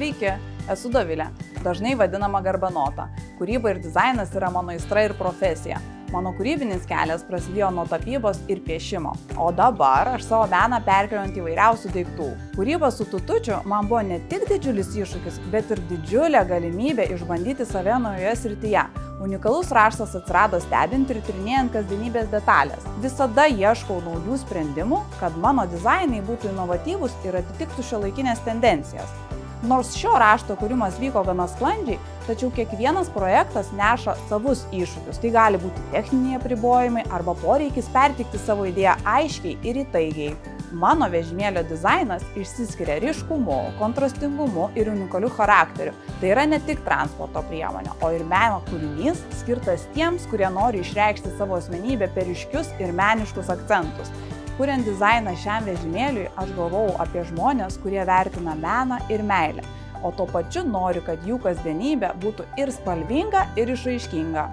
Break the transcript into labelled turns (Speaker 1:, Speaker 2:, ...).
Speaker 1: Sveiki, esu Dovilė, dažnai vadinama garbanota. Kūryba ir dizainas yra mano aistra ir profesija. Mano kūrybinis kelias prasidėjo nuo tapybos ir piešimo, o dabar aš savo meną perkeliu ant įvairiausių daiktų. Kūryba su tutučiu man buvo ne tik didžiulis iššūkis, bet ir didžiulė galimybė išbandyti save naujoje srityje. Unikalus raštas atsirado stebint ir tyrinėjant kasdienybės detalės. Visada ieškau naujų sprendimų, kad mano dizainai būtų inovatyvūs ir atitiktų šiuolaikinės tendencijas. Nors šio rašto kūrimas vyko gana sklandžiai, tačiau kiekvienas projektas neša savus iššūkius. Tai gali būti techniniai apribojimai arba poreikis perteikti savo idėją aiškiai ir įtaigiai. Mano vežimėlio dizainas išsiskiria ryškumu, kontrastingumu ir unikaliu charakteriu. Tai yra ne tik transporto priemonė, o ir meno kūrinys skirtas tiems, kurie nori išreikšti savo asmenybę per ryškius ir meniškus akcentus. Kuriant dizainą šiam vežimėliui, aš galvojau apie žmones, kurie vertina meną ir meilę, o tuo pačiu noriu, kad jų kasdienybė būtų ir spalvinga, ir išraiškinga.